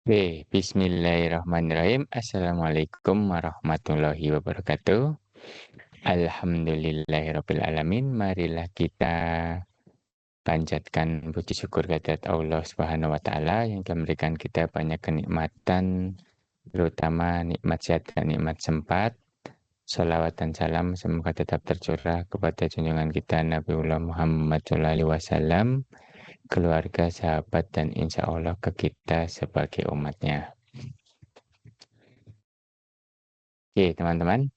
Bismillahirrahmanirrahim. Assalamualaikum warahmatullahi wabarakatuh. Alhamdulillahirrabbilalamin. Marilah kita panjatkan puji syukur kehadirat Allah Subhanahu wa Ta'ala yang telah memberikan kita banyak kenikmatan, terutama nikmat sehat dan nikmat sempat. Salawat dan salam semoga tetap tercurah kepada junjungan kita Nabiullah Muhammad SAW, keluarga, sahabat, dan insya Allah ke kita sebagai umatnya. Oke, teman-teman,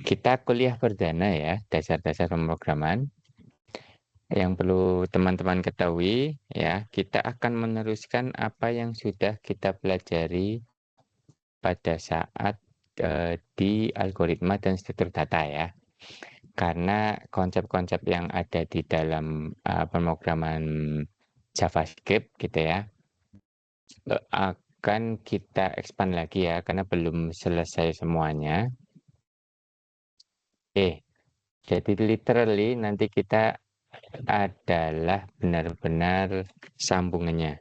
kita kuliah perdana ya, dasar-dasar pemrograman. Yang perlu teman-teman ketahui ya, kita akan meneruskan apa yang sudah kita pelajari pada saat di algoritma dan struktur data ya. Karena konsep-konsep yang ada di dalam pemrograman JavaScript gitu ya, akan kita expand lagi ya, karena belum selesai semuanya. Jadi literally nanti kita adalah benar-benar sambungannya.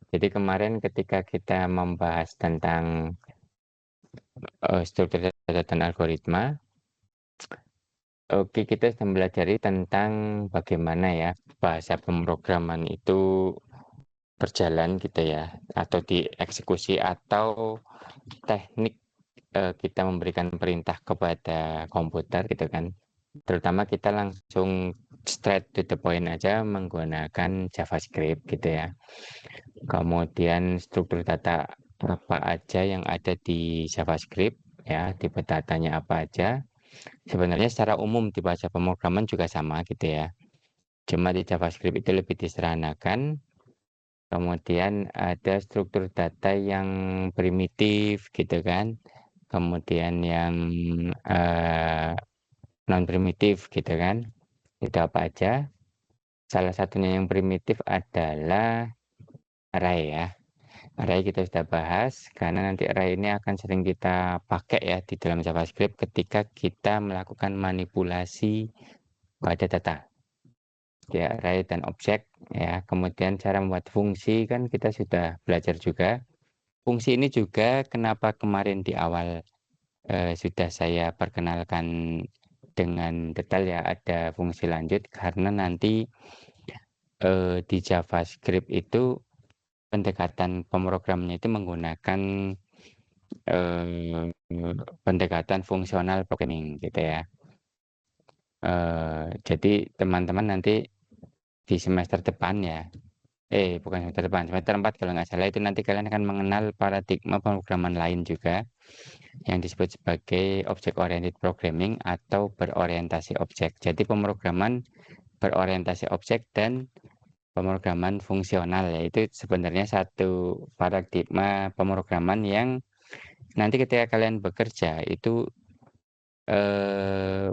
Jadi kemarin ketika kita membahas tentang struktur data dan algoritma, oke, kita sudah belajar tentang bagaimana ya bahasa pemrograman itu berjalan gitu ya, atau dieksekusi, atau teknik kita memberikan perintah kepada komputer gitu kan. Terutama kita langsung straight to the point aja menggunakan JavaScript gitu ya. Kemudian struktur data apa aja yang ada di JavaScript ya, tipe datanya apa aja. Sebenarnya secara umum di bahasa pemrograman juga sama gitu ya. Cuma di JavaScript itu lebih disederhanakan. Kemudian ada struktur data yang primitif gitu kan. Kemudian yang non primitif gitu kan. Itu apa aja? Salah satunya yang primitif adalah array ya. Array kita sudah bahas, karena nanti array ini akan sering kita pakai ya di dalam JavaScript ketika kita melakukan manipulasi pada data. Ya, array dan objek ya. Kemudian cara membuat fungsi kan kita sudah belajar juga. Fungsi ini juga kenapa kemarin di awal sudah saya perkenalkan dengan detail ya, ada fungsi lanjut, karena nanti di JavaScript itu pendekatan pemrogramannya itu menggunakan pendekatan fungsional programming gitu ya. Jadi teman-teman nanti di semester depan ya, bukan semester depan, semester 4 kalau nggak salah, itu nanti kalian akan mengenal paradigma pemrograman lain juga yang disebut sebagai object oriented programming atau berorientasi objek. Jadi pemrograman berorientasi objek dan pemrograman fungsional, yaitu sebenarnya satu paradigma pemrograman yang nanti ketika kalian bekerja itu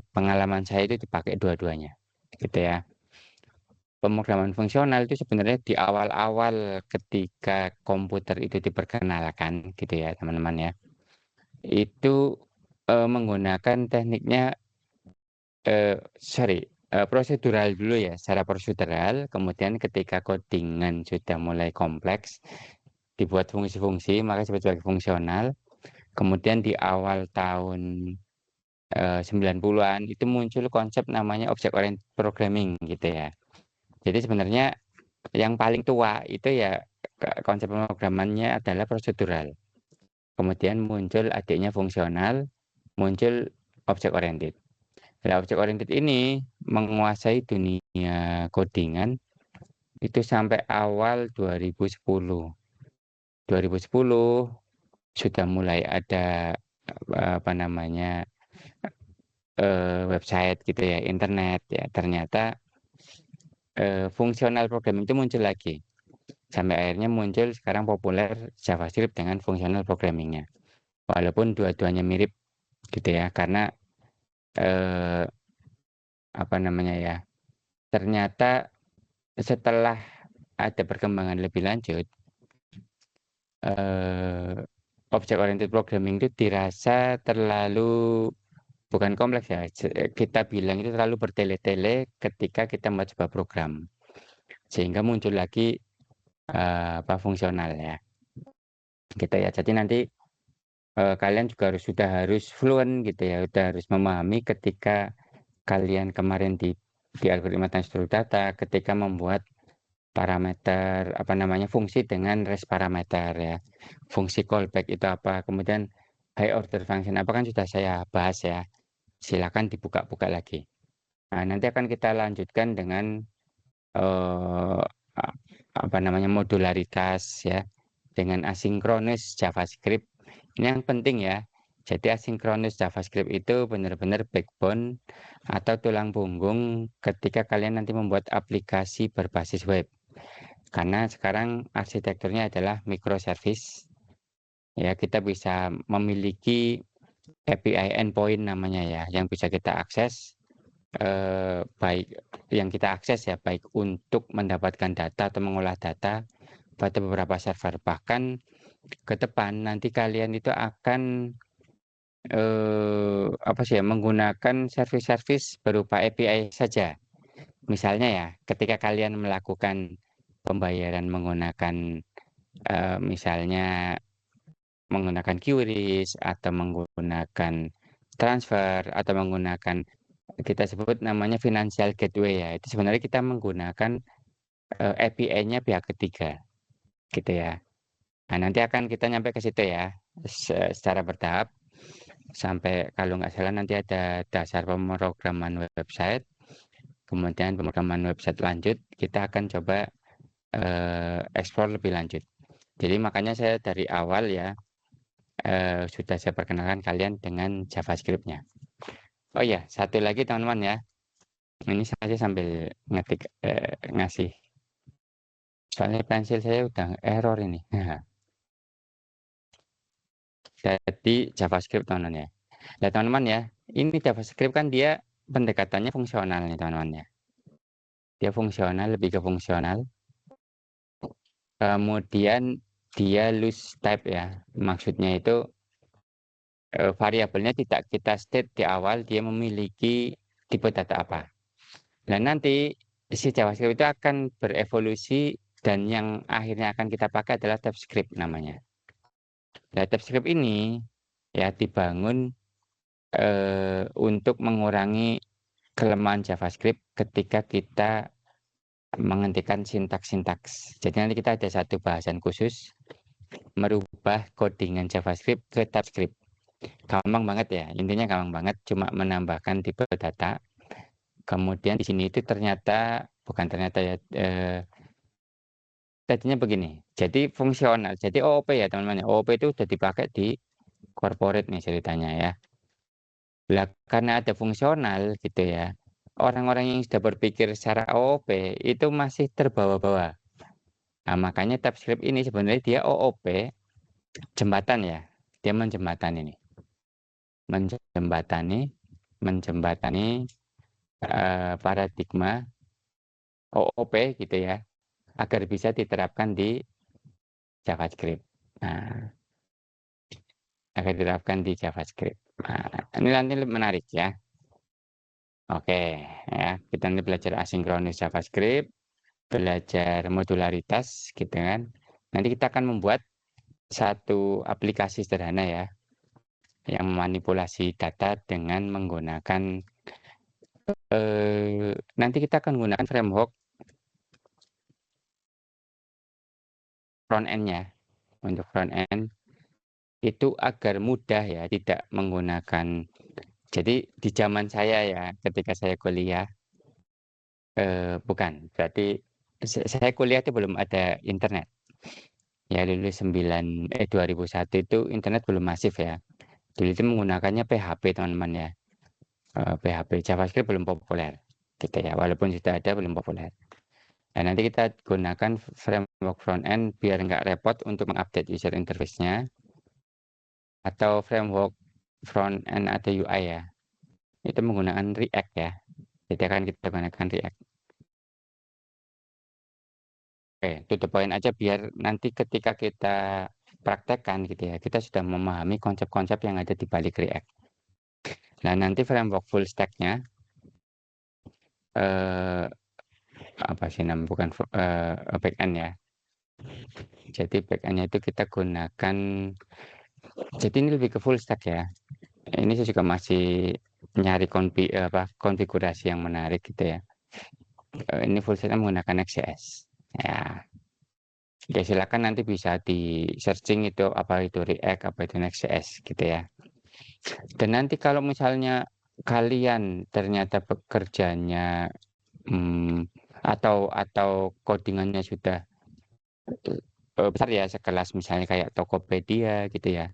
pengalaman saya itu dipakai dua-duanya gitu ya. Pemrograman fungsional itu sebenarnya di awal-awal ketika komputer itu diperkenalkan gitu ya teman-teman ya, itu menggunakan tekniknya prosedural dulu ya, secara prosedural. Kemudian ketika codingan sudah mulai kompleks, dibuat fungsi-fungsi, maka disebut sebagai fungsional. Kemudian di awal tahun 90-an itu muncul konsep namanya object oriented programming gitu ya. Jadi sebenarnya yang paling tua itu ya konsep pemrogramannya adalah prosedural. Kemudian muncul adiknya fungsional, muncul object oriented. Nah, object oriented ini menguasai dunia codingan itu sampai awal 2010. 2010 sudah mulai ada apa namanya website gitu ya, internet ya. Ternyata fungsional programming itu muncul lagi. Sampai akhirnya muncul sekarang populer JavaScript dengan fungsional programmingnya. Walaupun dua-duanya mirip gitu ya, karena apa namanya ya, ternyata setelah ada perkembangan lebih lanjut, object oriented programming itu dirasa terlalu, bukan kompleks ya, kita bilang itu terlalu bertele-tele ketika kita mau coba program, sehingga muncul lagi apa fungsional ya. gitu ya. Jadi nanti kalian juga sudah harus fluent gitu ya, sudah harus memahami ketika kalian kemarin di algoritma struktur data ketika membuat parameter apa namanya fungsi dengan REST parameter ya. Fungsi callback itu apa, kemudian high order function apa kan sudah saya bahas ya. Silakan dibuka-buka lagi. Nah, nanti akan kita lanjutkan dengan eh, apa namanya modularitas ya dengan asinkronus JavaScript. Ini yang penting ya. Jadi asinkronus JavaScript itu benar-benar backbone atau tulang punggung ketika kalian nanti membuat aplikasi berbasis web. Karena sekarang arsitekturnya adalah microservice. Ya, kita bisa memiliki API endpoint namanya ya, yang bisa kita akses baik yang kita akses ya baik untuk mendapatkan data atau mengolah data pada beberapa server. Bahkan ke depan nanti kalian itu akan apa sih ya menggunakan service-service berupa API saja. Misalnya ya, ketika kalian melakukan pembayaran menggunakan misalnya menggunakan QRIS atau menggunakan transfer atau menggunakan kita sebut namanya financial gateway ya. Itu sebenarnya kita menggunakan API-nya pihak ketiga gitu ya. Nah, nanti akan kita nyampe ke situ ya secara bertahap sampai kalau nggak salah nanti ada dasar pemrograman website, kemudian pemrograman website lanjut kita akan coba explore lebih lanjut. Jadi makanya saya dari awal ya sudah saya perkenalkan kalian dengan JavaScript-nya. Oh iya, satu lagi teman-teman ya. Ini saya sambil ngetik ngasih. Soalnya pensil saya udah error ini. Jadi JavaScript teman-teman ya. Nah teman-teman ya, ini JavaScript kan dia pendekatannya fungsional nih teman-teman ya. Dia fungsional, lebih ke fungsional. Kemudian dia loose type ya. Maksudnya itu variabelnya tidak kita state di awal dia memiliki tipe data apa. Nah nanti si JavaScript itu akan berevolusi dan yang akhirnya akan kita pakai adalah TypeScript namanya. Nah TypeScript ini ya dibangun untuk mengurangi kelemahan JavaScript ketika kita menghentikan sintaks-sintaks. Jadi nanti kita ada satu bahasan khusus merubah codingan JavaScript ke TypeScript. Gampang banget ya, intinya gampang banget, cuma menambahkan tipe data. Kemudian di sini itu ternyata, bukan ternyata ya, tadinya begini, jadi fungsional, jadi OOP ya teman-teman, OOP itu sudah dipakai di corporate nih ceritanya ya. Lah, karena ada fungsional gitu ya, orang-orang yang sudah berpikir secara OOP itu masih terbawa-bawa. Nah, makanya TypeScript ini sebenarnya dia OOP jembatan ya, dia menjembatani ini, menjembatani paradigma OOP gitu ya, agar bisa diterapkan di JavaScript. Nah, agar diterapkan di JavaScript. Nah, ini nanti menarik ya. Oke, ya, kita nanti belajar asinkronus JavaScript, belajar modularitas gitu kan. Nanti kita akan membuat satu aplikasi sederhana ya yang memanipulasi data dengan menggunakan nanti kita akan menggunakan framework front end-nya. Untuk front end itu agar mudah ya, tidak menggunakan. Jadi di zaman saya ya, ketika saya kuliah bukan, berarti saya kuliah itu belum ada internet. Ya lulus 2001 itu internet belum masif ya. Dulu itu menggunakannya PHP teman-teman ya. PHP JavaScript belum populer gitu ya. Walaupun sudah ada belum populer. Nah, nanti kita gunakan framework front end biar nggak repot untuk mengupdate user interface-nya atau framework front end atau UI ya. Itu menggunakan React ya. Jadi akan kita gunakan React. Oke, to the point aja biar nanti ketika kita praktekkan gitu ya, kita sudah memahami konsep-konsep yang ada di balik React. Nah, nanti framework full stack-nya apa sih namanya bukan back end ya. Jadi backend-nya itu kita gunakan, jadi ini lebih ke full stack ya. Ini saya juga masih nyari konfigurasi yang menarik gitu ya. Ini full stack menggunakan Next.js. Ya, ya silakan nanti bisa di searching itu apa itu React, apa itu Next.js gitu ya. Dan nanti kalau misalnya kalian ternyata bekerjanya atau codingannya sudah besar ya, sekelas misalnya kayak Tokopedia gitu ya.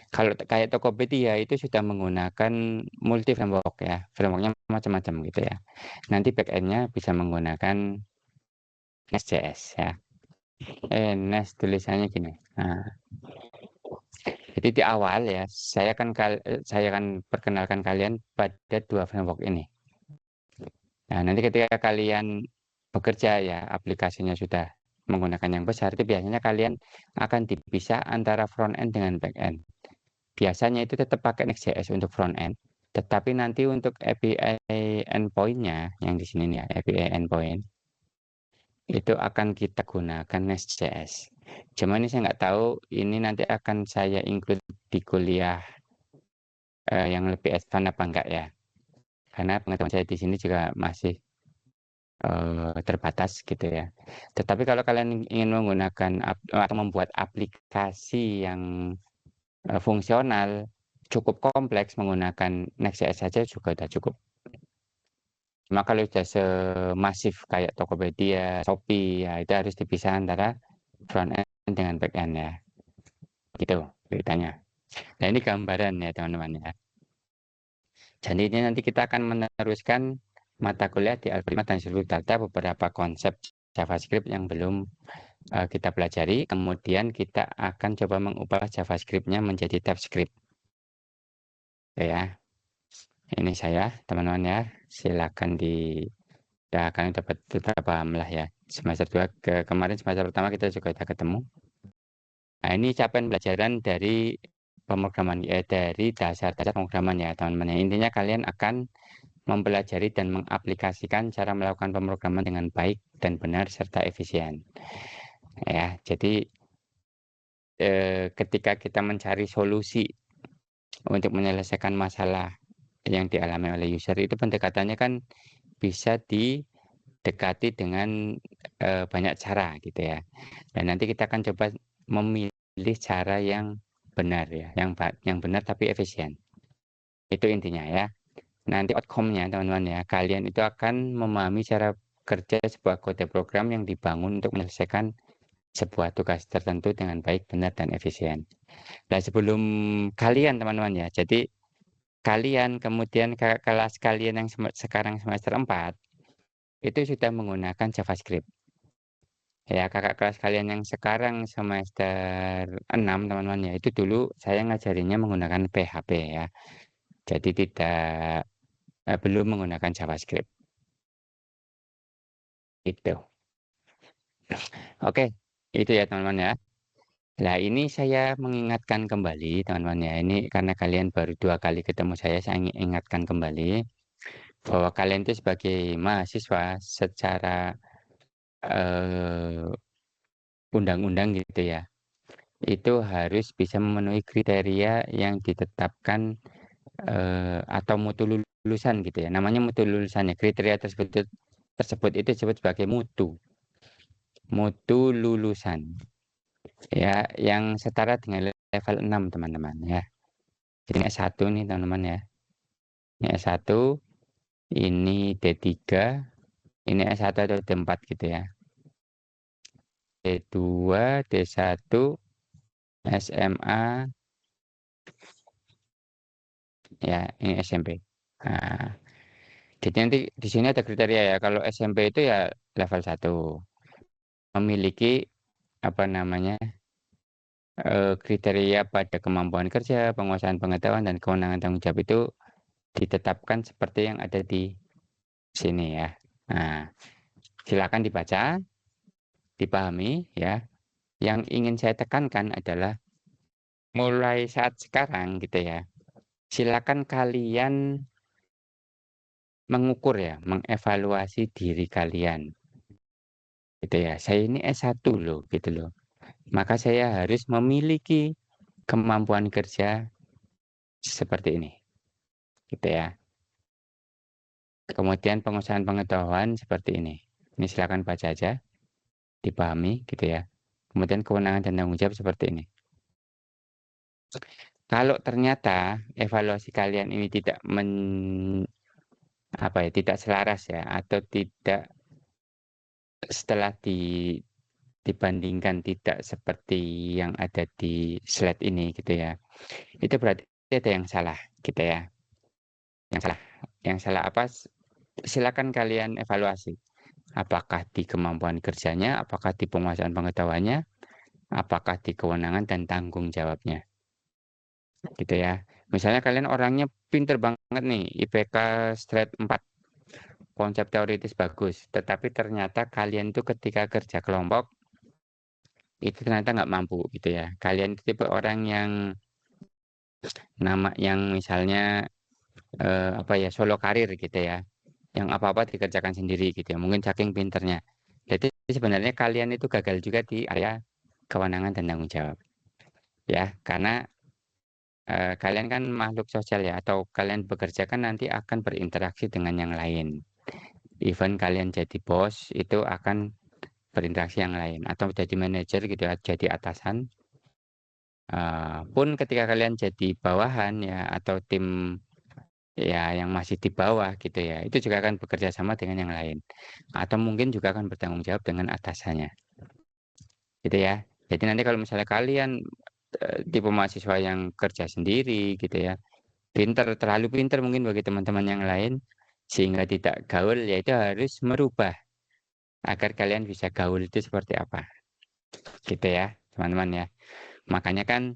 Kalau kayak Tokopedia itu sudah menggunakan multi framework ya, frameworknya macam-macam gitu ya. Nanti backend-nya bisa menggunakan Next.js ya. Next tulisannya gini. Nah, jadi di awal ya, saya akan perkenalkan kalian pada dua framework ini. Nah, nanti ketika kalian bekerja ya, aplikasinya sudah menggunakan yang besar, itu biasanya kalian akan dipisah antara front end dengan back end. Biasanya itu tetap pakai Next.js untuk front end, tetapi nanti untuk API endpoint-nya yang di sini nih ya, API endpoint itu akan kita gunakan Next.js. Cuma ini saya nggak tahu ini nanti akan saya include di kuliah yang lebih advance apa enggak ya. Karena pengetahuan saya di sini juga masih terbatas gitu ya. Tetapi kalau kalian ingin menggunakan atau membuat aplikasi yang fungsional, cukup kompleks menggunakan Next.js saja juga sudah cukup. Cuma kalau sudah semasif kayak Tokopedia, Shopee, ya itu harus dipisah antara front end dengan back end ya. Gitu ceritanya. Nah ini gambaran ya teman-teman ya. Jadi ini nanti kita akan meneruskan mata kuliah di algoritma dan struktur data, beberapa konsep JavaScript yang belum kita pelajari. Kemudian kita akan coba mengubah JavaScript-nya menjadi TypeScript. Ya, ini saya teman-teman ya. Silakan ya kalian dapat paham lah ya. Semester 2 kemarin semester pertama kita juga sudah ketemu. Nah, ini capaian pelajaran dari pemrograman ya, dari dasar-dasar pemrograman ya teman-teman ya. Intinya kalian akan mempelajari dan mengaplikasikan cara melakukan pemrograman dengan baik dan benar serta efisien. Ya, jadi ketika kita mencari solusi untuk menyelesaikan masalah yang dialami oleh user itu pendekatannya kan bisa didekati dengan banyak cara gitu ya. Dan nanti kita akan coba memilih cara yang benar ya, yang benar tapi efisien. Itu intinya ya. Nanti outcome-nya teman-teman ya, kalian itu akan memahami cara kerja sebuah kode program yang dibangun untuk menyelesaikan sebuah tugas tertentu dengan baik, benar, dan efisien. Nah, sebelum kalian teman-teman ya, jadi kalian kemudian kelas kalian yang sekarang semester 4 itu sudah menggunakan JavaScript. Ya, kakak kelas kalian yang sekarang semester 6 teman-teman ya, itu dulu saya ngajarinnya menggunakan PHP ya. Jadi belum menggunakan JavaScript. Itu. Oke, itu ya teman-teman ya. Nah, ini saya mengingatkan kembali teman-teman ya. Ini karena kalian baru 2 kali ketemu saya ingin ingatkan kembali bahwa kalian itu sebagai mahasiswa secara eh, undang-undang gitu ya, itu harus bisa memenuhi kriteria yang ditetapkan atau mutu lulusan gitu ya. Namanya mutu lulusan ya. Kriteria tersebut itu disebut sebagai mutu lulusan. Ya, yang setara dengan level 6 teman-teman ya. Jadi ini S1 nih teman-teman ya. Ini S1, ini D3, ini S1 atau D4 gitu ya. D2, D1, SMA, ya ini SMP. Nah, jadi nanti di sini ada kriteria ya. Kalau SMP itu ya level 1. Memiliki apa namanya kriteria pada kemampuan kerja, penguasaan pengetahuan, dan kewenangan tanggung jawab itu ditetapkan seperti yang ada di sini ya. Nah, silakan dibaca, dipahami ya. Yang ingin saya tekankan adalah mulai saat sekarang gitu ya. Silakan kalian mengukur ya, mengevaluasi diri kalian. gitu ya. Saya ini S1 loh, gitu loh. Maka saya harus memiliki kemampuan kerja seperti ini, gitu ya. Kemudian pengusahaan pengetahuan seperti ini. Ini silakan baca aja, dipahami, gitu ya. Kemudian kewenangan dan tanggung jawab seperti ini. Kalau ternyata evaluasi kalian ini tidak tidak selaras ya, atau tidak setelah dibandingkan tidak seperti yang ada di slide ini gitu ya. Itu berarti ada yang salah gitu ya. Yang salah apa? Silakan kalian evaluasi. Apakah di kemampuan kerjanya, apakah di penguasaan pengetahuannya, apakah di kewenangan dan tanggung jawabnya. Gitu ya. Misalnya kalian orangnya pinter banget nih, IPK straight 4, konsep teoritis bagus, tetapi ternyata kalian itu ketika kerja kelompok itu ternyata nggak mampu gitu ya. Kalian itu tipe orang yang misalnya solo karir gitu ya, yang apa-apa dikerjakan sendiri gitu ya, mungkin saking pinternya. Jadi sebenarnya kalian itu gagal juga di area kewenangan dan tanggung jawab ya, karena kalian kan makhluk sosial ya, atau kalian bekerja kan nanti akan berinteraksi dengan yang lain. Even kalian jadi bos itu akan berinteraksi yang lain, atau jadi manajer gitu ya, jadi atasan. Pun ketika kalian jadi bawahan ya, atau tim ya yang masih di bawah gitu ya, itu juga akan bekerja sama dengan yang lain, atau mungkin juga akan bertanggung jawab dengan atasannya gitu ya. Jadi nanti kalau misalnya kalian tipe mahasiswa yang kerja sendiri gitu ya, terlalu pinter mungkin bagi teman-teman yang lain, sehingga tidak gaul, ya itu harus merubah agar kalian bisa gaul itu seperti apa gitu ya teman-teman ya. Makanya kan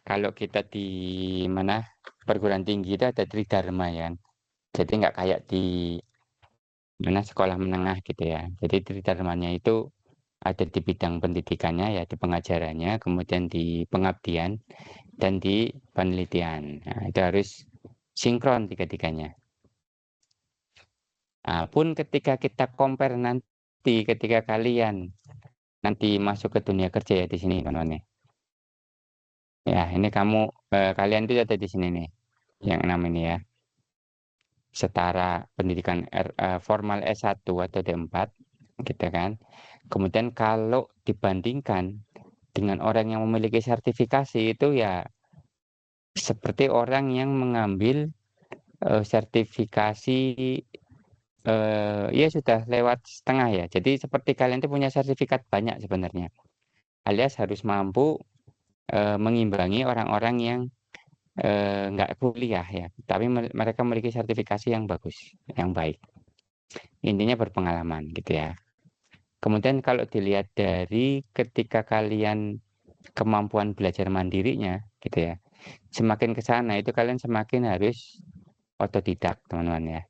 kalau kita di mana perguruan tinggi itu ada tridharma ya kan. Jadi nggak kayak di mana sekolah menengah gitu ya. Jadi tridharmanya itu ada di bidang pendidikannya ya, di pengajarannya, kemudian di pengabdian, dan di penelitian. Nah, itu harus sinkron tiga-tiganya. Pun ketika kita compare nanti ketika kalian nanti masuk ke dunia kerja ya di sini teman-teman ya. Ya, ini kalian itu ada di sini nih, yang namanya ya. Setara pendidikan formal S1 atau D4 gitu kan. Kemudian kalau dibandingkan dengan orang yang memiliki sertifikasi itu ya seperti orang yang mengambil sertifikasi ya sudah lewat setengah ya. Jadi seperti kalian itu punya sertifikat banyak sebenarnya. Alias harus mampu mengimbangi orang-orang yang nggak kuliah ya, tapi mereka memiliki sertifikasi yang bagus, yang baik. Intinya berpengalaman gitu ya. Kemudian kalau dilihat dari ketika kalian kemampuan belajar mandirinya gitu ya, semakin ke sana itu kalian semakin harus otodidak teman-teman ya.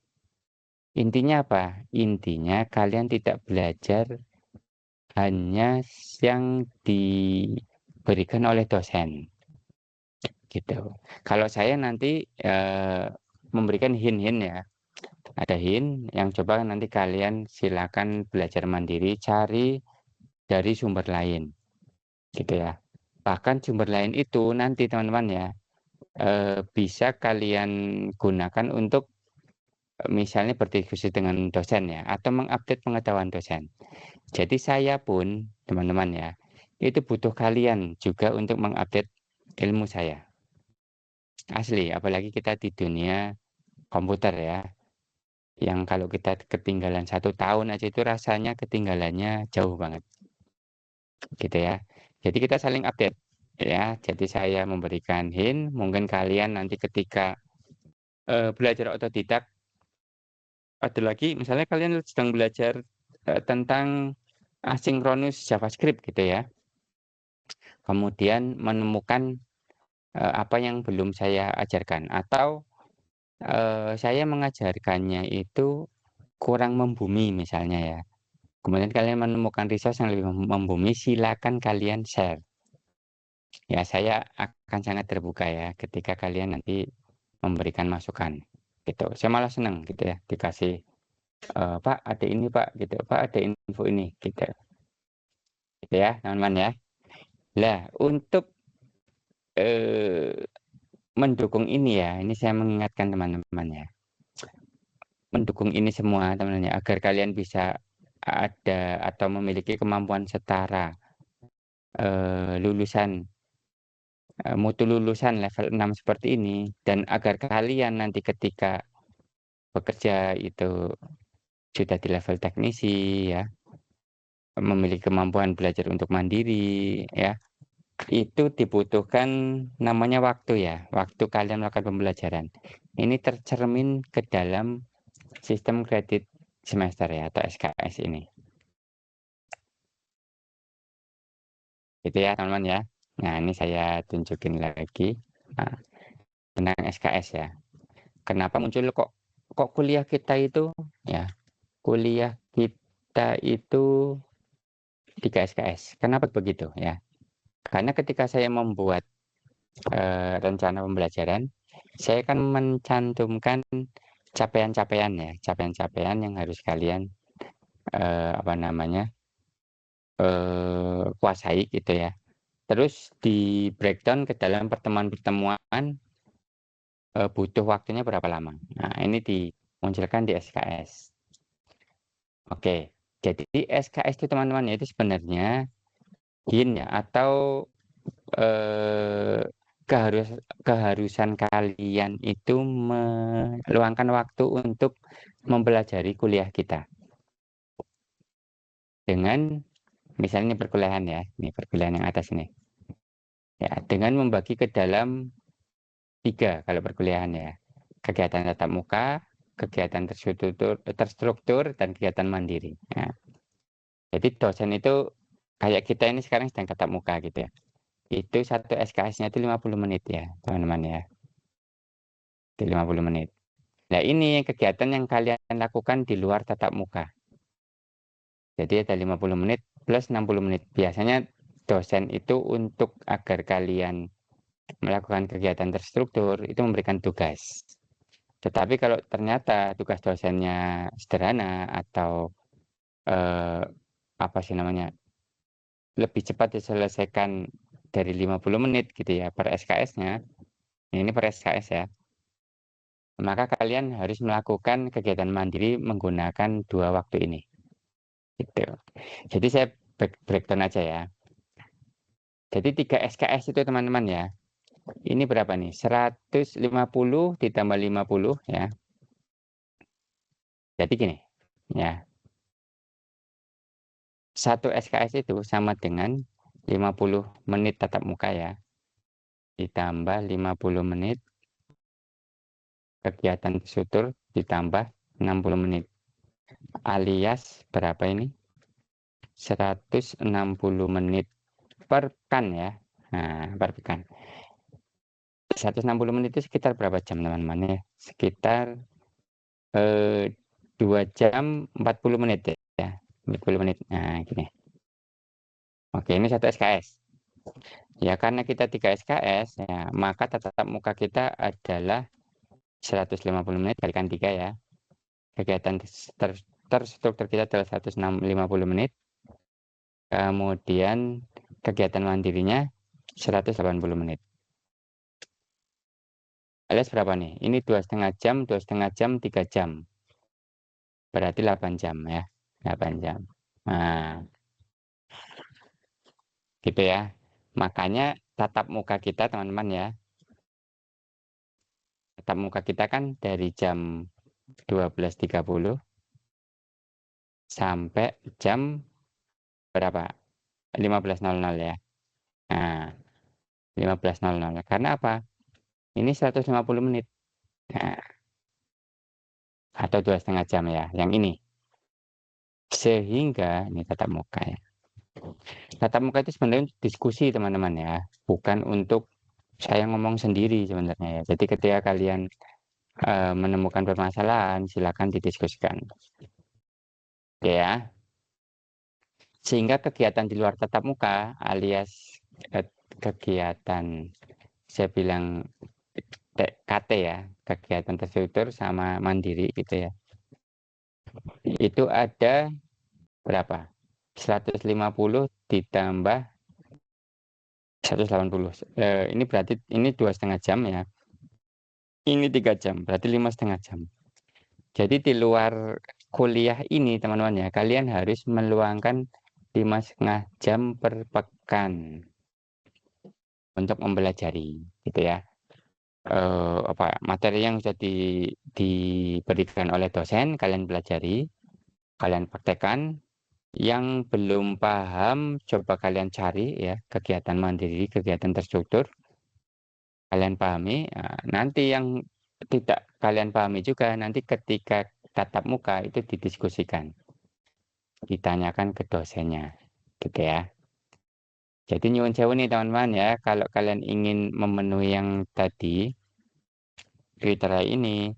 Intinya apa? Intinya kalian tidak belajar hanya yang diberikan oleh dosen gitu. Kalau saya nanti memberikan hint-hint ya, ada hint yang coba nanti kalian silakan belajar mandiri, cari dari sumber lain gitu ya. Bahkan sumber lain itu nanti teman-teman ya bisa kalian gunakan untuk misalnya berdiskusi dengan dosen ya, atau mengupdate pengetahuan dosen. Jadi saya pun teman-teman ya, itu butuh kalian juga untuk mengupdate ilmu saya. Asli, apalagi kita di dunia komputer ya, yang kalau kita ketinggalan 1 tahun aja itu rasanya ketinggalannya jauh banget, gitu ya. Jadi kita saling update ya. Jadi saya memberikan hint, mungkin kalian nanti ketika belajar otodidak, ada lagi misalnya kalian sedang belajar tentang asinkronus JavaScript gitu ya. Kemudian menemukan apa yang belum saya ajarkan, atau saya mengajarkannya itu kurang membumi misalnya ya. Kemudian kalian menemukan resource yang lebih membumi, silakan kalian share. Ya, saya akan sangat terbuka ya ketika kalian nanti memberikan masukan gitu. Saya malah senang gitu ya dikasih Pak ada ini Pak gitu, Pak ada info ini gitu. Gitu ya, teman-teman ya. Lah, untuk mendukung ini ya, ini saya mengingatkan teman-teman ya. Mendukung ini semua teman-teman ya, agar kalian bisa ada atau memiliki kemampuan setara lulusan mutu lulusan level 6 seperti ini, dan agar kalian nanti ketika bekerja itu sudah di level teknisi ya, memiliki kemampuan belajar untuk mandiri ya, itu dibutuhkan namanya waktu ya, waktu kalian melakukan pembelajaran. Ini tercermin ke dalam sistem kredit semester ya, atau SKS ini. Itu ya teman-teman ya. Nah, ini saya tunjukin lagi nah, tentang SKS ya. Kenapa muncul kok kuliah kita itu ya, kuliah kita itu 3 SKS. Kenapa begitu ya? Karena ketika saya membuat rencana pembelajaran, saya kan mencantumkan capaian-capaian ya, capaian-capaian yang harus kalian apa namanya kuasai gitu ya. Terus di breakdown ke dalam pertemuan-pertemuan butuh waktunya berapa lama. Nah, ini dimunculkan di SKS. Oke, jadi SKS itu teman-teman ya, itu sebenarnya yin ya, atau eh, keharusan kalian itu meluangkan waktu untuk mempelajari kuliah kita dengan misalnya perkuliahan ya, ini perkuliahan yang atas ini ya, dengan membagi ke dalam 3 kalau perkuliahan ya, kegiatan tatap muka, kegiatan terstruktur dan kegiatan mandiri. Nah, jadi dosen itu kayak kita ini sekarang sedang tatap muka gitu ya. Itu satu SKS-nya itu 50 menit ya, teman-teman ya. Itu 50 menit. Nah, ini kegiatan yang kalian lakukan di luar tatap muka. Jadi ada 50 menit plus 60 menit. Biasanya dosen itu untuk agar kalian melakukan kegiatan terstruktur itu memberikan tugas. Tetapi kalau ternyata tugas dosennya sederhana atau eh, apa sih namanya, lebih cepat diselesaikan dari 50 menit gitu ya per SKS-nya. Ini per SKS ya. Maka kalian harus melakukan kegiatan mandiri menggunakan 2 waktu ini. Gitu. Jadi saya breakdown aja ya. Jadi 3 SKS itu teman-teman ya. Ini berapa nih? 150 ditambah 50 ya. Jadi gini, ya. 1 SKS itu sama dengan 50 menit tatap muka ya. Ditambah 50 menit kegiatan tutor ditambah 60 menit. Alias berapa ini? 160 menit per pekan ya. Nah, per pekan. 160 menit itu sekitar berapa jam teman-teman ya? Sekitar 2 jam 40 menit ya. 40 menit. Nah, gini. Oke, ini 1 SKS. Ya, karena kita 3 SKS, ya, maka tatap muka kita adalah 150 menit kalikan 3 ya. Kegiatan terstruktur kita adalah 150 menit. Kemudian kegiatan mandirinya 180 menit. Alias berapa nih? Ini 2,5 jam, 2,5 jam, 3 jam. Berarti 8 jam ya. 8 jam. Nah, gitu ya. Makanya tatap muka kita teman-teman ya. Tatap muka kita kan dari jam 12.30 sampai jam berapa? 15.00 ya. Nah, 15.00. Karena apa? Ini 150 menit. Nah, atau 2,5 jam ya. Yang ini. Sehingga ini tatap muka ya. Tatap muka itu sebenarnya diskusi teman-teman ya. Bukan untuk saya ngomong sendiri sebenarnya ya. Jadi ketika kalian menemukan permasalahan, silakan didiskusikan. Ya, sehingga kegiatan di luar tatap muka alias kegiatan saya bilang KT ya, kegiatan terstruktur sama mandiri gitu ya. Itu ada berapa? 150 ditambah 180. Ini berarti ini 2,5 jam ya. Ini 3 jam, berarti 5,5 jam. Jadi di luar kuliah ini teman-teman ya, kalian harus meluangkan 5,5 jam per pekan untuk mempelajari, gitu ya. Materi yang sudah diberikan oleh dosen kalian pelajari, kalian praktekkan. Yang belum paham coba kalian cari ya kegiatan mandiri, kegiatan terstruktur, kalian pahami. Nanti yang tidak kalian pahami juga nanti ketika tatap muka itu didiskusikan, ditanyakan ke dosennya, gitu ya. Jadi nyuwun sewu nih teman-teman ya, kalau kalian ingin memenuhi yang tadi kriteria ini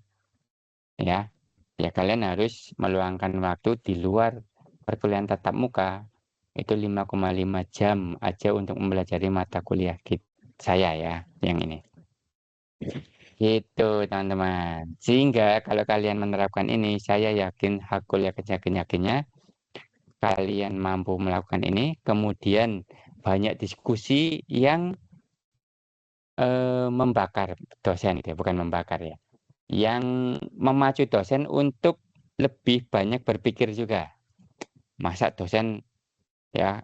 ya, ya kalian harus meluangkan waktu di luar perkuliahan tatap muka itu 5,5 jam aja untuk mempelajari mata kuliah saya ya, yang ini. Gitu teman-teman. Sehingga kalau kalian menerapkan ini, saya yakin hakul yakin-yakinnya kalian mampu melakukan ini, kemudian banyak diskusi yang membakar dosen gitu ya, bukan membakar ya. Yang memacu dosen untuk lebih banyak berpikir juga. Masa dosen ya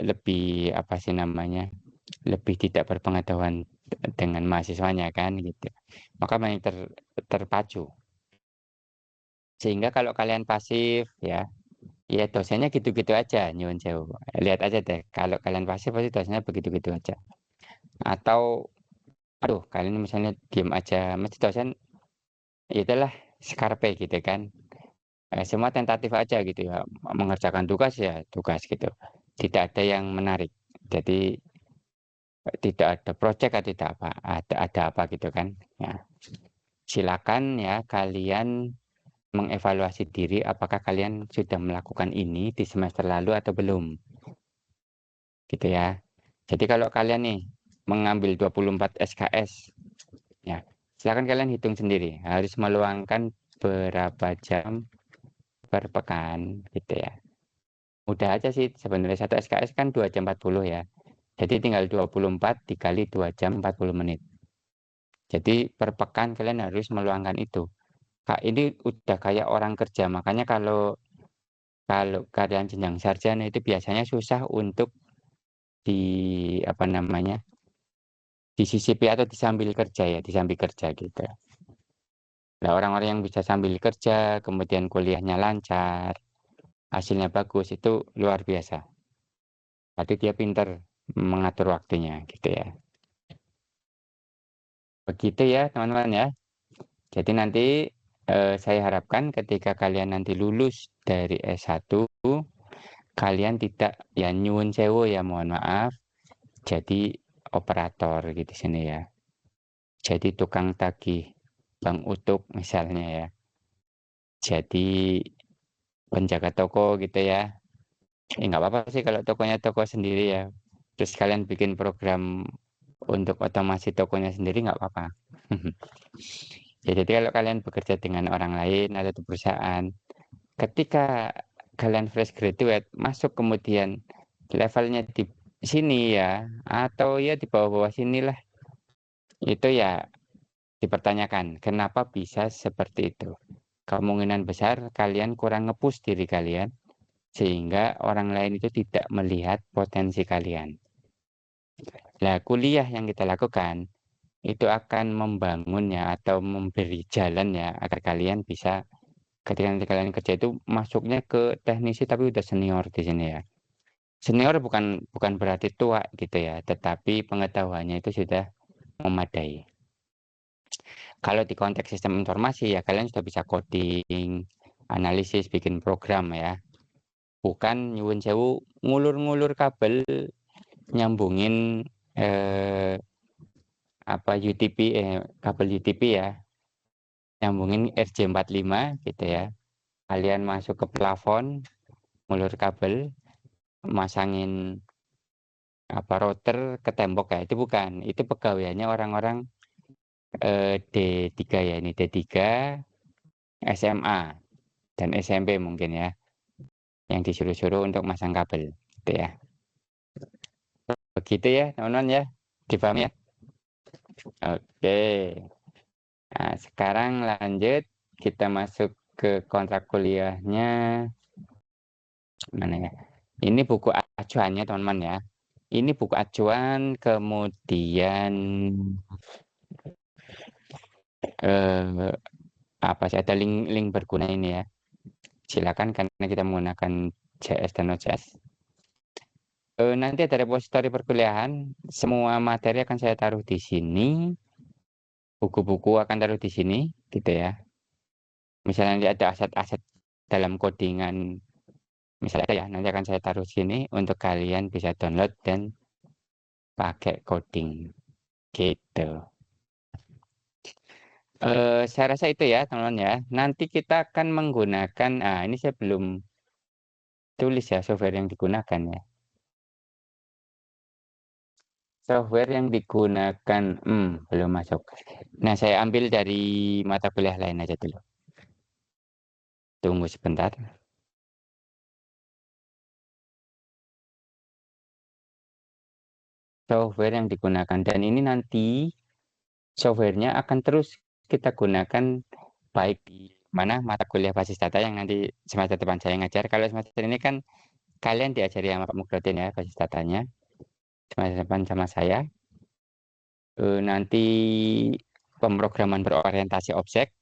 lebih apa sih namanya? Lebih tidak berpengetahuan dengan mahasiswanya kan gitu. Maka banyak terpacu. Sehingga kalau kalian pasif ya, ya dosennya gitu-gitu aja nyuwun sewu. Lihat aja deh, kalau kalian pasif pasti dosennya begitu-gitu aja. Atau aduh, kalian misalnya diem aja, mesti dosen ya itulah skarpe gitu kan. Semua tentatif aja gitu ya, mengerjakan tugas ya tugas gitu. Tidak ada yang menarik. Jadi tidak ada project atau tidak apa, ada apa gitu kan. Ya, silakan ya kalian mengevaluasi diri apakah kalian sudah melakukan ini di semester lalu atau belum. Gitu ya. Jadi kalau kalian nih mengambil 24 SKS ya, silakan kalian hitung sendiri, harus meluangkan berapa jam per pekan gitu ya. Mudah aja sih sebenarnya, satu SKS kan 2 jam 40 ya. Jadi tinggal 24 dikali 2 jam 40 menit. Jadi per pekan kalian harus meluangkan itu. Kak, ini udah kayak orang kerja, makanya kalau kalau keadaan jenjang sarjana itu biasanya susah untuk di apa namanya? Disisipi atau disambil kerja ya, disambil kerja gitu. Nah, orang-orang yang bisa sambil kerja, kemudian kuliahnya lancar, hasilnya bagus, itu luar biasa. Berarti dia pintar mengatur waktunya gitu ya. Begitu ya teman-teman ya. Jadi nanti saya harapkan ketika kalian nanti lulus dari S1, kalian tidak ya nyuwun sewu ya mohon maaf, jadi operator gitu sini ya. Jadi tukang tagih Bang Utuk misalnya ya. Jadi penjaga toko gitu ya. Nggak apa-apa sih kalau tokonya toko sendiri ya. Terus kalian bikin program untuk otomasi tokonya sendiri nggak apa-apa. Ya, jadi kalau kalian bekerja dengan orang lain atau di perusahaan, ketika kalian fresh graduate masuk kemudian levelnya di sini ya, atau ya di bawah-bawah sinilah, itu ya dipertanyakan kenapa bisa seperti itu. Kemungkinan besar kalian kurang nge-push diri kalian sehingga orang lain itu tidak melihat potensi kalian. Nah, kuliah yang kita lakukan itu akan membangunnya atau memberi jalan ya agar kalian bisa ketika nanti kalian kerja itu masuknya ke teknisi tapi udah senior di sini ya. Senior bukan bukan berarti tua gitu ya, tetapi pengetahuannya itu sudah memadai. Kalau di konteks sistem informasi ya kalian sudah bisa coding, analisis, bikin program ya. Bukan nyuwun sewu ngulur-ngulur kabel nyambungin eh, UTP kabel UTP ya, nyambungin RJ45 gitu ya. Kalian masuk ke plafon, ngulur kabel, masangin router ke tembok ya, itu bukan. Itu pegawaiannya orang-orang D3 ya, ini D3, SMA dan SMP mungkin ya. yang disuruh-suruh untuk masang kabel, gitu ya. Begitu ya, teman-teman ya, dipahami ya? Oke. Nah, sekarang lanjut kita masuk ke kontrak kuliahnya. Mana ya? Ini buku acuannya, teman-teman ya. Ini buku acuan, kemudian eh, apa sih, ada link berguna ini ya. Silakan karena kita menggunakan JS dan Node.js. Nanti ada repositori perkuliahan, semua materi akan saya taruh di sini, buku-buku akan taruh di sini, gitu ya. Misalnya nanti ada aset-aset dalam codingan, misalnya ada ya, nanti akan saya taruh sini untuk kalian bisa download dan pakai coding, gitu. Saya rasa itu ya, teman-teman ya. Nanti kita akan menggunakan, ini saya belum tulis ya software yang digunakan ya. Software yang digunakan, belum masuk. Nah, saya ambil dari mata kuliah lain aja dulu. Tunggu sebentar. Software yang digunakan. Dan ini nanti softwarenya akan terus kita gunakan baik di mana mata kuliah basis data yang nanti semester depan saya ngajar. Kalau semester ini kan kalian diajari sama Pak Mukrodin ya basis datanya. Semester depan sama saya. Nanti pemrograman berorientasi objek,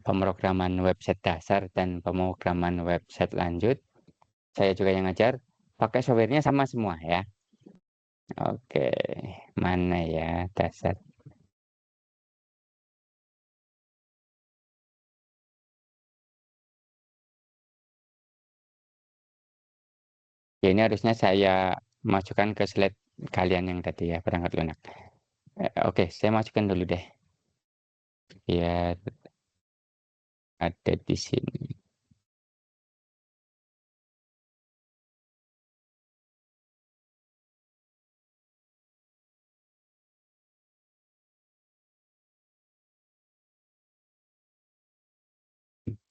pemrograman website dasar, dan pemrograman website lanjut. Saya juga yang ngajar. Pakai softwarenya sama semua ya. Oke, mana ya dasar? Ya, ini harusnya saya masukkan ke slide kalian yang tadi ya, perangkat lunak. Oke, saya masukkan dulu deh. Biar ada di sini.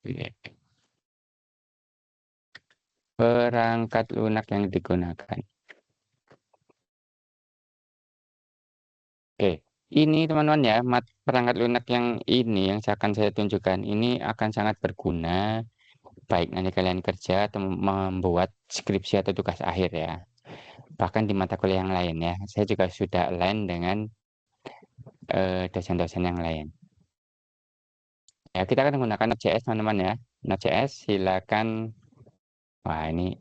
Oke. Perangkat lunak yang digunakan. Oke, ini teman-teman ya, perangkat lunak yang ini yang akan saya tunjukkan ini akan sangat berguna baik nanti kalian kerja atau membuat skripsi atau tugas akhir ya. Bahkan di mata kuliah yang lain ya. Saya juga sudah align dengan dosen-dosen yang lain. Ya, kita akan menggunakan Node.js teman-teman ya. Node.js silakan. Wah, ini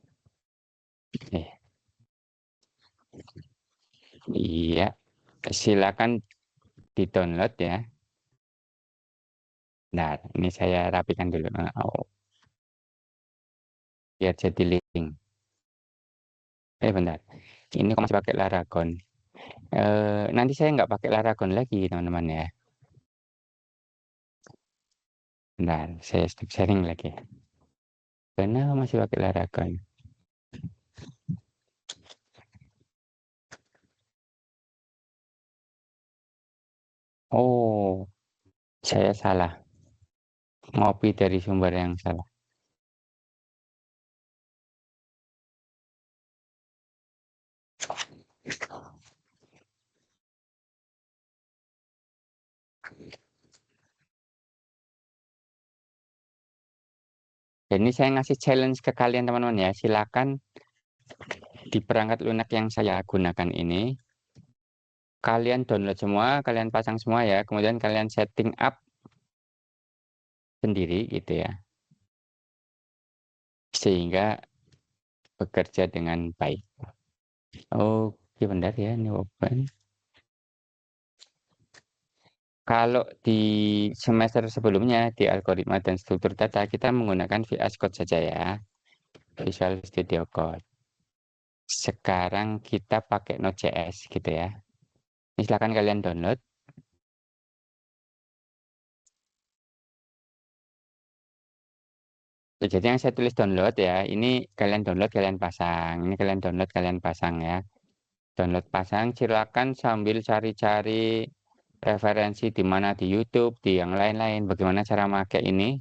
iya, silakan di-download ya. Nah, ini saya rapikan dulu. Oh, biar jadi link. Bentar. Ini kok masih pakai Laragon. Nanti saya nggak pakai Laragon lagi, teman-teman ya. Bentar, saya stop sharing lagi. Kenapa masih pakai Laragon? Oh, saya salah. Ngopi dari sumber yang salah. Ini saya ngasih challenge ke kalian teman-teman ya. Silakan di perangkat lunak yang saya gunakan ini, kalian download semua, kalian pasang semua ya. Kemudian kalian setting up sendiri gitu ya. Sehingga bekerja dengan baik. Oke, bentar ya, ini open. Kalau di semester sebelumnya di algoritma dan struktur data kita menggunakan VS Code saja ya, Visual Studio Code. Sekarang kita pakai Node.js gitu ya. Ini silakan kalian download. Jadi yang saya tulis download ya, ini kalian download, kalian pasang. Ini kalian download, kalian pasang ya. Download pasang, silakan sambil cari-cari referensi di mana di YouTube, di yang lain-lain. Bagaimana cara pakai ini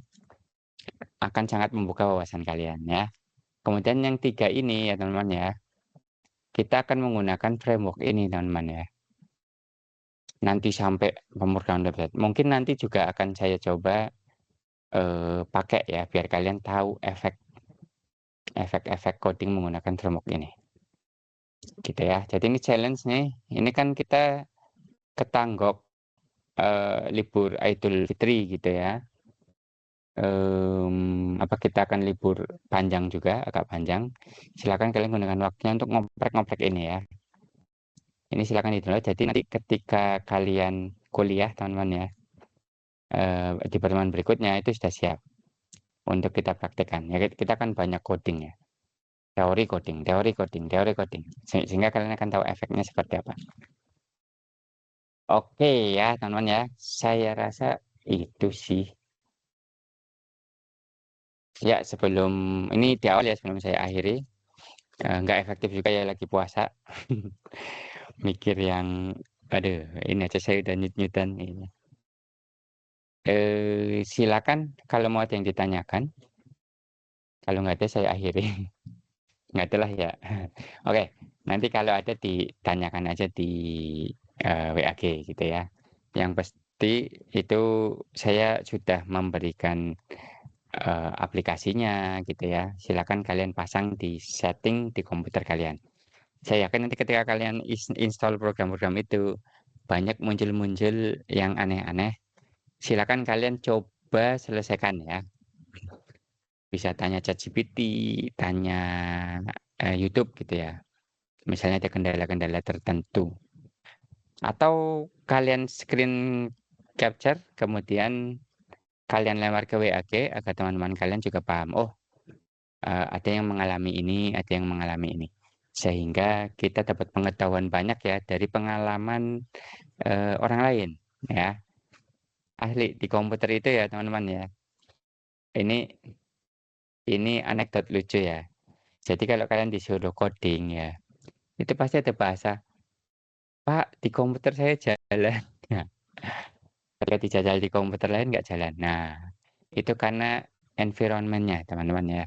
akan sangat membuka wawasan kalian ya. Kemudian yang 3 ini ya teman-teman ya, kita akan menggunakan framework ini teman-teman ya. Nanti sampai pemrograman website. Mungkin nanti juga akan saya coba pakai ya biar kalian tahu efek-efek coding menggunakan framework ini. Gitu ya. Jadi ini challenge nih. Ini kan kita ketanggok libur Idul Fitri gitu ya. Apa kita akan libur panjang juga, agak panjang. Silakan kalian gunakan waktunya untuk ngoprek-ngoprek ini ya. Ini silakan di-download. Jadi nanti ketika kalian kuliah teman-teman ya, di pertemuan berikutnya itu sudah siap untuk kita praktekkan. Ya kita akan banyak coding ya. Teori coding, teori coding, teori coding. Sehingga kalian akan tahu efeknya seperti apa. Oke ya teman-teman ya, saya rasa itu sih. Ya sebelum ini di awal ya sebelum saya akhiri, nggak efektif juga ya lagi puasa. Mikir yang, aduh ini aja saya udah nyut-nyutan ini. Silakan kalau mau ada yang ditanyakan. Kalau nggak ada saya akhiri. Nggak ada lah ya. Oke, nanti kalau ada ditanyakan aja di WAG gitu ya. Yang pasti itu saya sudah memberikan aplikasinya gitu ya. Silakan kalian pasang di setting di komputer kalian. Saya yakin nanti ketika kalian install program-program itu banyak muncul-muncul yang aneh-aneh. Silakan kalian coba selesaikan ya. Bisa tanya ChatGPT, tanya YouTube gitu ya. Misalnya ada kendala-kendala tertentu. Atau kalian screen capture, kemudian kalian lempar ke WAG agar teman-teman kalian juga paham. Oh, ada yang mengalami ini, ada yang mengalami ini. Sehingga kita dapat pengetahuan banyak ya dari pengalaman orang lain ya. Ahli di komputer itu ya teman-teman ya. Ini anekdot lucu ya. Jadi kalau kalian disuruh coding ya, itu pasti ada bahasa, "Pak, di komputer saya jalan." Nah, kalau dijajal di komputer lain nggak jalan. Nah, itu karena environment-nya teman-teman ya.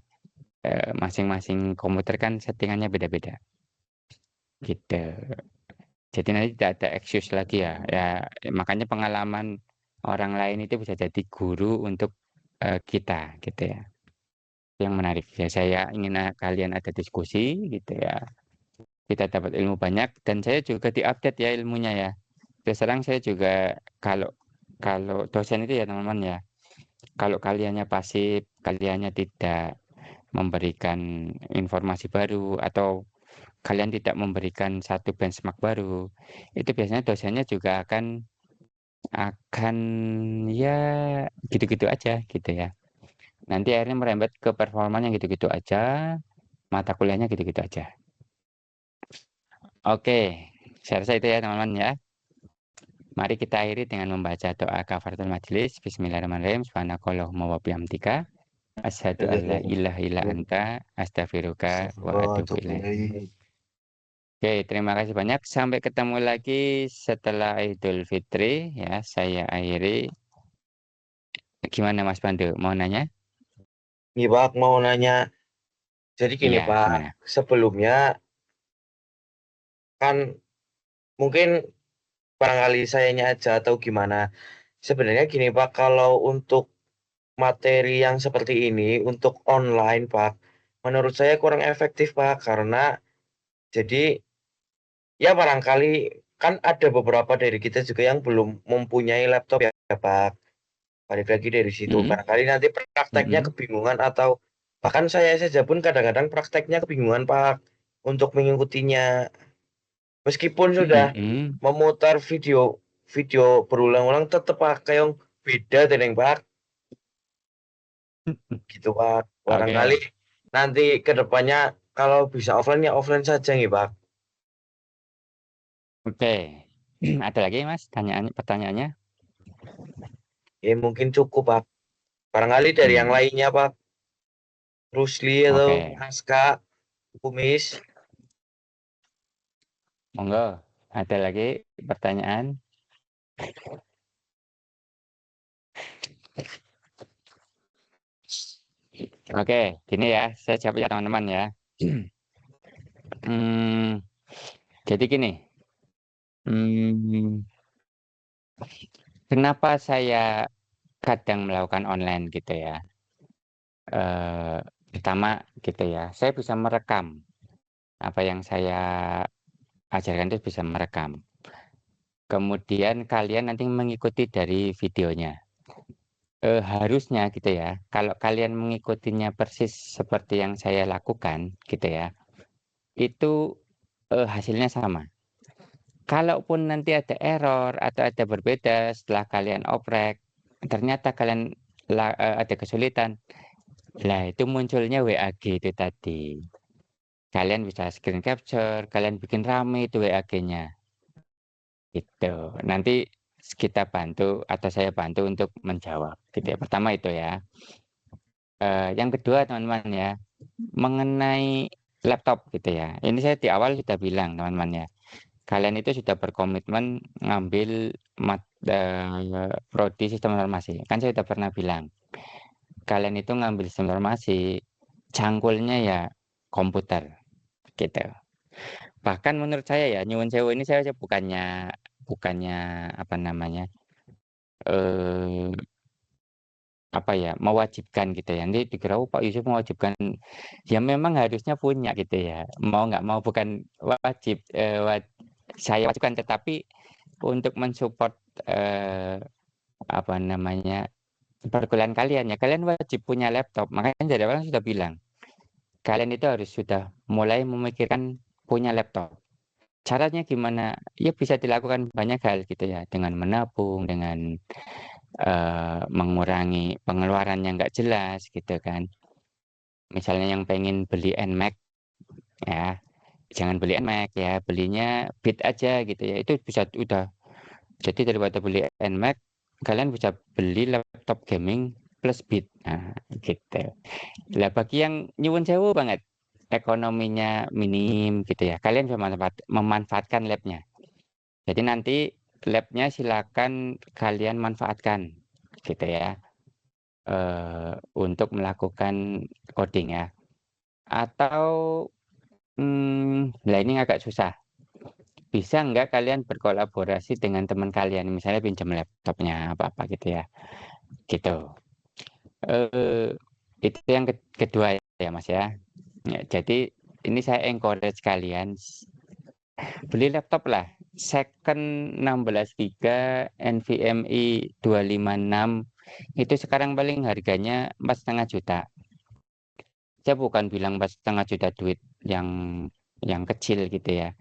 Masing-masing komputer kan settingannya beda-beda gitu. Jadi nanti tidak ada excuse lagi ya. Ya makanya pengalaman orang lain itu bisa jadi guru untuk kita gitu ya. Yang menarik ya saya ingin kalian ada diskusi gitu ya. Kita dapat ilmu banyak dan saya juga diupdate ya ilmunya ya. Terus terang saya juga kalau kalau dosen itu ya teman-teman ya. Kalau kaliannya pasif, kaliannya tidak memberikan informasi baru atau kalian tidak memberikan satu benchmark baru, itu biasanya dosennya juga akan ya gitu-gitu aja gitu ya. Nanti akhirnya merembet ke performanya gitu-gitu aja, mata kuliahnya gitu-gitu aja. Oke, saya rasa itu ya teman-teman ya. Mari kita akhiri dengan membaca doa kafaratul majelis. Bismillahirrahmanirrahim. Subhanakallahumma wa bihamdika asyhadu an la ilaha illa anta astaghfiruka wa atubu ilaik. Oke, terima kasih banyak. Sampai ketemu lagi setelah Idul Fitri ya. Saya akhiri. Gimana Mas Pandu? Mau nanya? Nih Pak, mau nanya. Jadi gini Iya, Pak, gimana? sebelumnya kan mungkin barangkali sayanya aja atau gimana. Sebenarnya gini Pak, kalau untuk materi yang seperti ini untuk online Pak, menurut saya kurang efektif Pak karena jadi ya barangkali kan ada beberapa dari kita juga yang belum mempunyai laptop ya Pak. Balik lagi dari situ, Mm-mm, barangkali nanti prakteknya mm-mm, kebingungan atau bahkan saya saja pun kadang-kadang prakteknya kebingungan Pak untuk mengikutinya. Meskipun sudah mm-mm. memutar video video berulang-ulang tetap pakai yang beda dengan Pak. Gitu Pak. Barangkali Oke, nanti ke depannya kalau bisa offline ya offline saja nih Pak. oke. Ada lagi Mas? Pertanyaannya? Ya mungkin cukup Pak. Barangkali dari yang Hmm, lainnya Pak. Rusli atau oke. Aska, Kumis. Monggo. Ada lagi pertanyaan? Oke, gini ya, saya jawab ya teman-teman ya. Hmm, jadi gini, hmm, kenapa saya kadang melakukan online gitu ya? Eh, Pertama gitu ya, saya bisa merekam apa yang saya ajarkan itu bisa merekam. Kemudian kalian nanti mengikuti dari videonya. Harusnya gitu ya, kalau kalian mengikutinya persis seperti yang saya lakukan gitu ya, itu hasilnya sama. Kalaupun nanti ada error atau ada berbeda setelah kalian oprek, ternyata kalian ada kesulitan, lah itu munculnya WAG itu tadi. Kalian bisa screen capture, kalian bikin rame itu WAG-nya. Gitu. Nanti kita bantu atau saya bantu untuk menjawab gitu ya. Pertama itu ya. Yang kedua teman-teman ya, mengenai laptop gitu ya. Ini saya di awal sudah bilang teman-teman ya. Kalian itu sudah berkomitmen ngambil prodi sistem informasi. Kan saya sudah pernah bilang, kalian itu ngambil sistem informasi, cangkulnya ya komputer gitu. Bahkan menurut saya ya, nyuwun sewu ini saya bukannya bukannya apa namanya eh apa ya mewajibkan gitu ya. Nanti dikira oh, Pak Yusuf mewajibkan. Ya memang harusnya punya gitu ya. Mau nggak mau bukan wajib saya wajibkan tetapi untuk mensupport eh, apa namanya perkuliahan kalian ya kalian wajib punya laptop. Makanya dari awal sudah bilang kalian itu harus sudah mulai memikirkan punya laptop. Caranya gimana? Ya bisa dilakukan banyak hal gitu ya, dengan menabung, dengan mengurangi pengeluaran yang nggak jelas gitu kan. Misalnya yang pengen beli NMAX ya, jangan beli NMAX ya, belinya Beat aja gitu ya. Itu bisa udah. Jadi daripada beli NMAX, kalian bisa beli laptop gaming plus Beat. Nah, gitu. Lah bagi yang nyuwun sewu banget, ekonominya minim gitu ya, kalian bisa memanfaatkan labnya. Jadi nanti labnya silakan kalian manfaatkan gitu ya, untuk melakukan coding ya. Atau lah ini agak susah. Bisa nggak kalian berkolaborasi dengan teman kalian, misalnya pinjam laptopnya apa-apa gitu ya, gitu. Eh, itu yang kedua ya Mas ya. Ya, jadi ini saya encourage kalian beli laptop lah. Second 16 giga NVMe 256 itu sekarang paling harganya 4,5 juta. Saya bukan bilang 4,5 juta duit yang kecil gitu ya.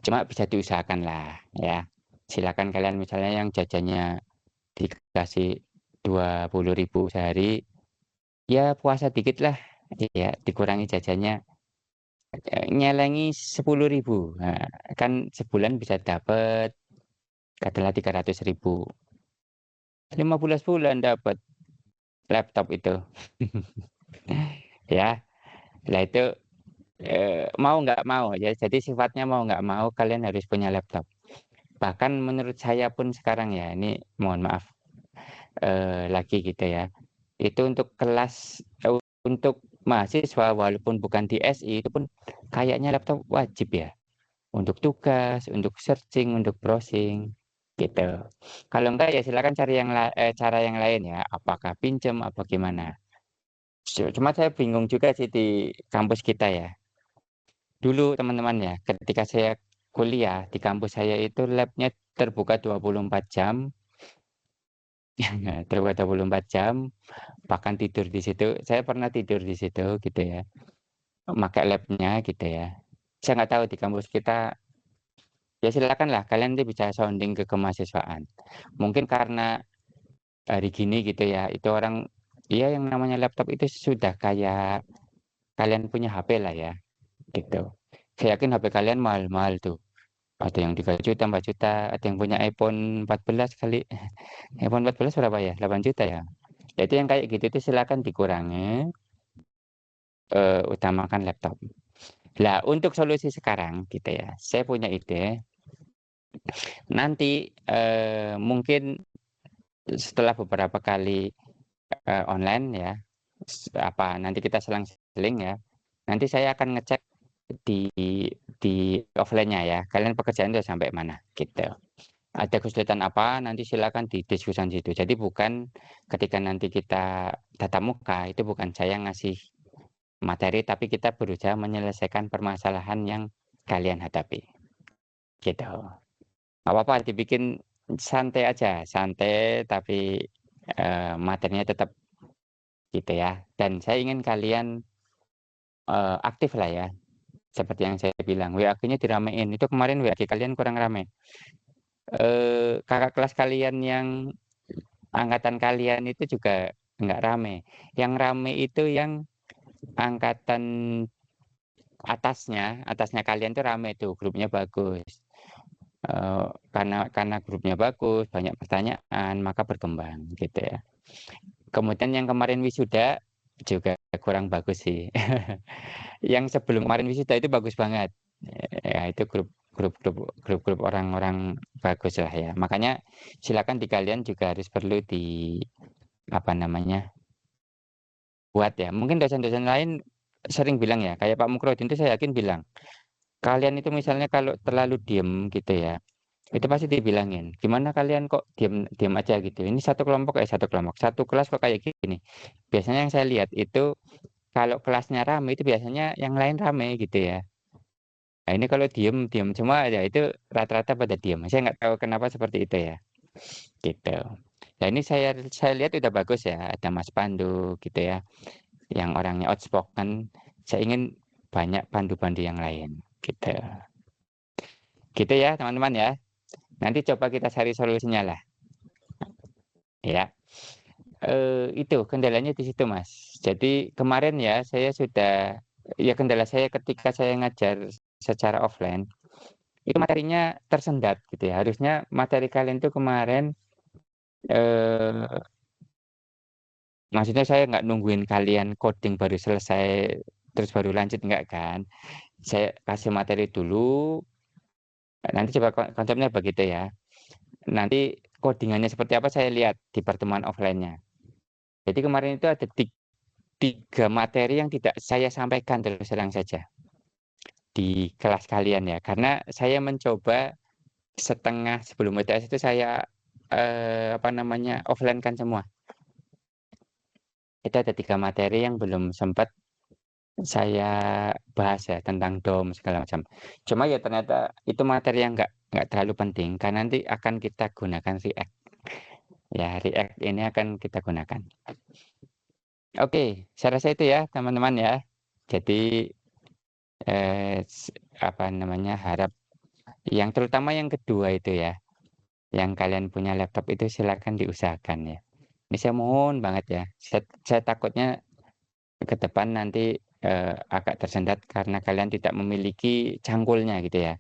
Cuma bisa diusahakan lah ya. Silakan kalian misalnya yang jajannya dikasih 20.000 sehari, ya puasa dikit lah. Ya, dikurangi jajannya, nyelengi 10.000. Nah, kan sebulan bisa dapat katakanlah 300.000. 15 bulan dapat laptop itu. Ya, lah itu mau nggak mau ya. Jadi sifatnya mau nggak mau kalian harus punya laptop. Bahkan menurut saya pun sekarang ya, ini mohon maaf lagi gitu ya. Itu untuk kelas untuk mahasiswa walaupun bukan di SI itu pun kayaknya laptop wajib ya. Untuk tugas, untuk searching, untuk browsing gitu. Kalau enggak ya silakan cari cara yang lain ya. Apakah pinjam apa gimana? Cuma saya bingung juga sih di kampus kita ya. Dulu teman-teman ya, ketika saya kuliah di kampus saya itu labnya terbuka 24 jam, terbuka 24 jam, bahkan tidur di situ. Saya pernah tidur di situ gitu ya, pakai labnya gitu ya. Saya nggak tahu di kampus kita, ya silakan lah kalian nanti bisa sounding ke kemahasiswaan. Mungkin karena hari gini gitu ya, itu orang, ya yang namanya laptop itu sudah kayak kalian punya HP lah ya, gitu. Saya yakin HP kalian mahal-mahal tuh. Ada yang 3 juta, 4 juta, ada yang punya iPhone 14 kali. iPhone 14 berapa ya? 8 juta ya. Ya itu yang kayak gitu itu silakan dikurangi, utamakan laptop. Lah untuk solusi sekarang gitu ya, saya punya ide. Nanti mungkin setelah beberapa kali online ya, nanti kita selang-seling ya. Nanti saya akan ngecek di offline-nya ya. Kalian pekerjaan udah sampai mana gitu. Ada kesulitan apa nanti silakan didiskusikan situ. Jadi bukan ketika nanti kita tatap muka itu bukan saya ngasih materi tapi kita berusaha menyelesaikan permasalahan yang kalian hadapi. Gitu. Nggak apa-apa dibikin santai aja, santai tapi materinya tetap gitu ya. Dan saya ingin kalian aktif lah ya. Seperti yang saya bilang, WA-nya diramein. Itu kemarin WA kalian kurang rame. Kakak kelas kalian yang angkatan kalian itu juga nggak rame. Yang rame itu yang angkatan atasnya kalian tuh rame tuh, grupnya bagus. Karena grupnya bagus, banyak pertanyaan, maka berkembang gitu ya. Kemudian yang kemarin wisuda juga kurang bagus sih. Yang sebelum kemarin wisuda itu bagus banget. Ya itu grup orang-orang bagus lah ya. Makanya silakan di kalian juga harus perlu di apa namanya buat ya. Mungkin dosen-dosen lain sering bilang ya, kayak Pak Mukrodin itu saya yakin bilang, kalian itu misalnya kalau terlalu diem gitu ya, itu pasti dibilangin, gimana kalian kok diem diem aja gitu. Ini satu kelompok satu kelompok, satu kelas kok kayak gini. Biasanya yang saya lihat itu kalau kelasnya rame itu biasanya yang lain rame gitu ya. Nah ini kalau diem semua ya itu rata-rata pada diem. Saya nggak tahu kenapa seperti itu ya. Gitu. Nah ini saya lihat udah bagus ya. Ada Mas Pandu gitu ya. Yang orangnya outspoken. Saya ingin banyak pandu-pandu yang lain. Gitu. Gitu ya teman-teman ya. Nanti coba kita cari solusinya lah. Ya. Itu kendalanya di situ Mas. Jadi kemarin ya saya sudah ya kendala saya ketika saya ngajar secara offline itu materinya tersendat gitu ya. Harusnya materi kalian tuh kemarin eh maksudnya saya nggak nungguin kalian coding baru selesai terus baru lanjut nggak kan. Saya kasih materi dulu, nanti coba konsepnya begitu ya. Nanti codingannya seperti apa saya lihat di pertemuan offline-nya. Jadi kemarin itu ada tiga materi yang tidak saya sampaikan terus terang saja di kelas kalian ya. Karena saya mencoba setengah sebelum UTS itu saya apa namanya offline kan semua. Itu ada tiga materi yang belum sempat saya bahas ya tentang DOM segala macam. Cuma ya ternyata itu materi yang nggak terlalu penting karena nanti akan kita gunakan React. Ya React ini akan kita gunakan. Oke, saya rasa itu ya teman-teman ya. Jadi apa namanya harap yang terutama yang kedua itu ya, yang kalian punya laptop itu silakan diusahakan ya. Ini saya mohon banget ya. Saya takutnya ke depan nanti agak tersendat karena kalian tidak memiliki cangkulnya gitu ya.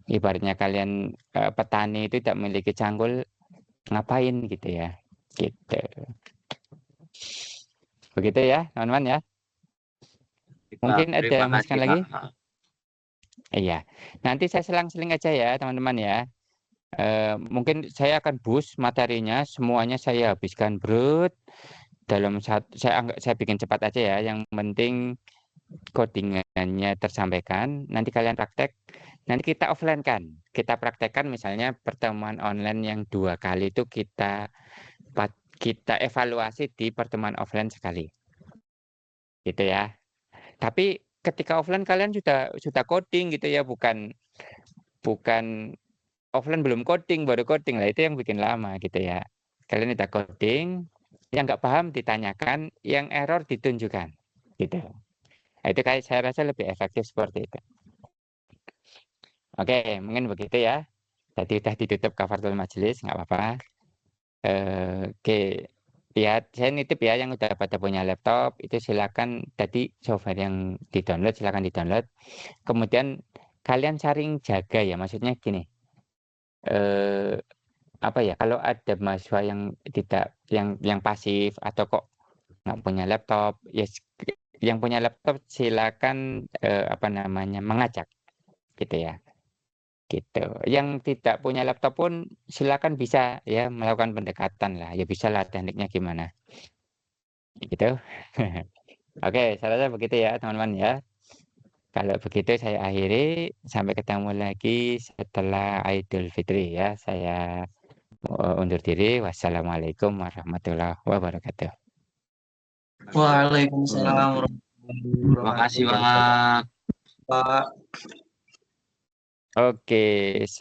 Ibaratnya kalian petani itu tidak memiliki cangkul, ngapain gitu ya. Gitu. Begitu ya, teman-teman ya. Pak, Mungkin ada terima kasih masukan lagi? Pak. Iya. Nanti saya selang-seling aja ya, teman-teman ya. Mungkin saya akan boost materinya, semuanya saya habiskan brut dalam saya bikin cepat aja ya. Yang penting codingannya tersampaikan, nanti kalian praktek, nanti kita offline kan, kita praktekkan misalnya pertemuan online yang 2 kali itu kita evaluasi di pertemuan offline sekali, gitu ya. Tapi ketika offline kalian sudah coding gitu ya, bukan bukan offline belum coding baru coding lah itu yang bikin lama gitu ya. Kalian udah coding, yang nggak paham ditanyakan, yang error ditunjukkan, gitu. Nah, itu kayak saya rasa lebih efektif seperti itu. Oke, mungkin begitu ya. Jadi udah ditutup kafaratul majelis, nggak apa-apa. Oke, ya saya nitip ya yang udah pada punya laptop itu silakan tadi software yang di-download silakan di-download. Kemudian kalian saring jaga ya, maksudnya gini. Eh, apa ya? Kalau ada mahasiswa yang tidak yang pasif atau kok nggak punya laptop, ya yang punya laptop silakan apa namanya mengajak gitu ya. Gitu. Yang tidak punya laptop pun silakan bisa ya melakukan pendekatan lah. Ya bisa lah tekniknya gimana. Gitu. Oke, saya rasa begitu ya, teman-teman ya. Kalau begitu saya akhiri, sampai ketemu lagi setelah Idul Fitri ya. Saya undur diri. Wassalamualaikum warahmatullahi wabarakatuh. Waalaikumsalam warahmatullahi Terima kasih, wabarakatuh. Pak. Pak. Oke, saya